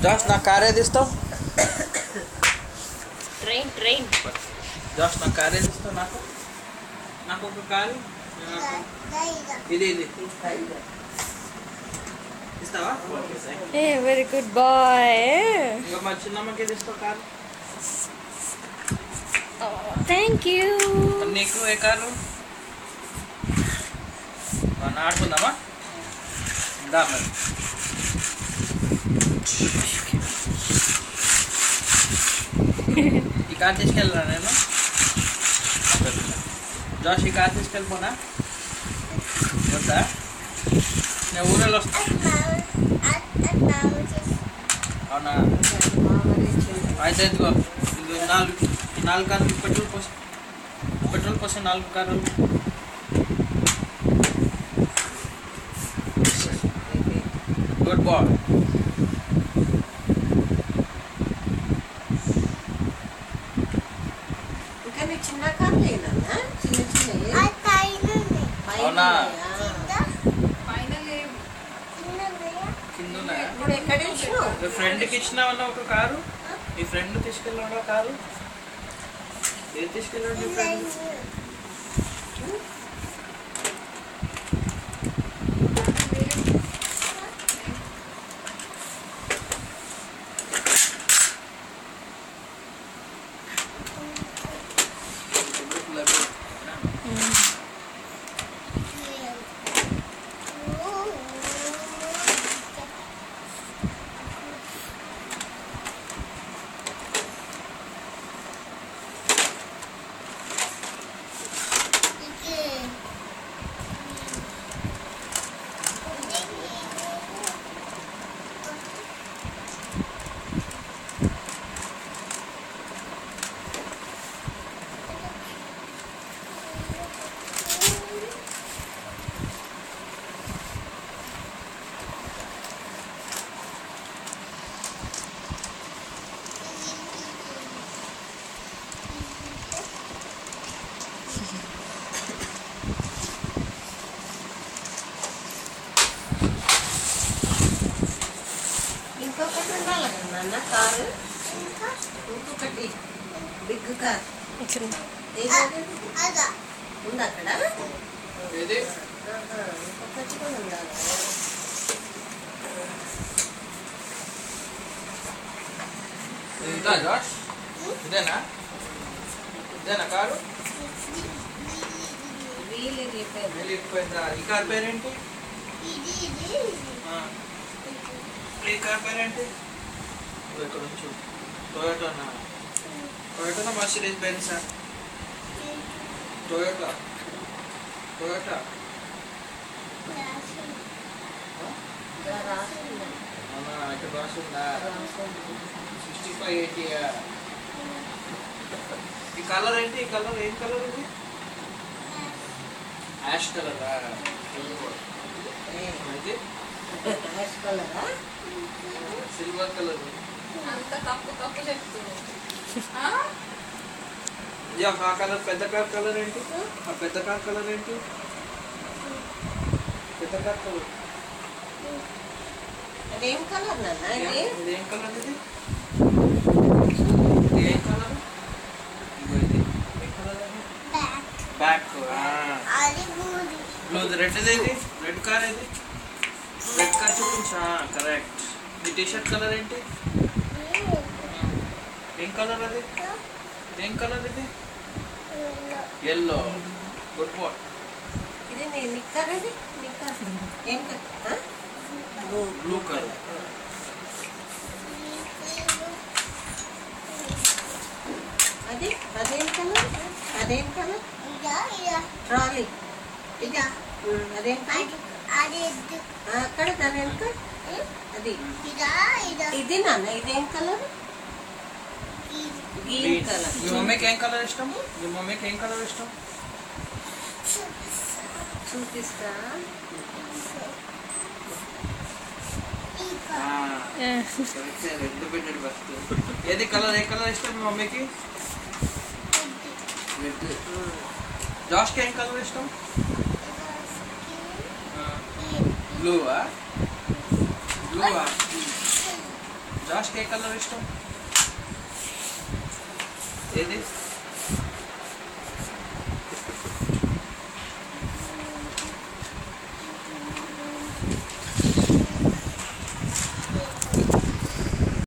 Josh నా car ఏది ఇస్తావు? ట్రైన్ జాష్ నా కార్ ఏది ఇస్తావు? నాకు నాకు ఒక కారు ఇది ఇస్తావా? Very good boy. ఇంకా మా చిన్నమ్మకి ఏది ఇస్తావు కారు? Thank you. నీకు ఏ కారు? ఆడుకుందామా? దా మరి. ఈ కార్ తీసుకెళ్ళరా నేను? జాష్ ఈ కార్ తీసుకెళ్ళిపోనా? వద్దా? నేను ఊరేళ్ళు వస్తా. అవునా? అయితే ఇదిగో ఇది నాలుగు కార్లు పెట్రోల్ పోసి 4 కార్లు. Good boy. చిన్న కార్లు అవునా? మీ ఫ్రెండ్కి ఇచ్చినావన్నా ఒక కారు? మీ ఫ్రెండ్ తీసుకెళ్ళాడు కారు? ఏది తీసుకెళ్ళాడు మీ ఫ్రెండ్? ఇంకొకటి ఉండాలి కదా నాన్న కారు. ఇంకొకటి బిగ్ కార్ ఉంది అక్కడ. ఇంకొకటి కూడా ఉండాలి. జాష్ ఇదేనా కారు? వీలు వెళ్ళిపోయిందా? ఈ కార్ పేరేంటి? ఈ కార్ పేరేంటి? ఇక్కడ ఉంచు. టొయోటోనా? మర్సిడీస్ బెంజా? టొయోటా అవునా? ఇక్కడ రాసిందా? 6580. ఈ కలర్ ఏంటి? ఏం కలర్ ఇది? యాష్ కలరా? అయితే యాష్ కలరా? Silver colour. అంత తప్పు చెప్తున్నావు. ఆ కలర్ పెద్ద కార్ కలర్ ఏంటి? ఆ పెద్ద కార్ కలర్ ఏంటి? పెద్ద కార్ కలర్ అదేం కలర్ నాన్న? ఇది ఏం కలర్ ఇది? ఏం కలర్? బ్యాక్. బ్లూ. రెడ్ ఏది? రెడ్ కార్ ఏది? రెడ్ కార్ చూపించా. కరెక్ట్. మీ టీషర్ట్ కలర్ ఏంటి? ఏం కలర్ అది? ఏం కలర్ ఇది? ఎల్లో. Good boy. ఇది నిక్కర్. ఇది నిక్కర్ ఏం కలర్? Blue colour. అదేం కలర్? ట్రాలీ. అదేం కలర్? అక్కడ దాని వెనుక అది ఇది నాన్న. ఇదేం కలర్? Green colour. మీ మమ్మీకి ఏం కలర్ ఇష్టం? చూపిస్తా. రెడ్ పెట్టాడు ఫస్ట్. ఏది కలర్? ఏ కలర్ ఇష్టం మీ మమ్మీకి? రెడ్. జాష్కి ఏం కలర్ ఇష్టం? బ్లూవా? జాష్కి ఏ కలర్ ఇష్టం? ఏది?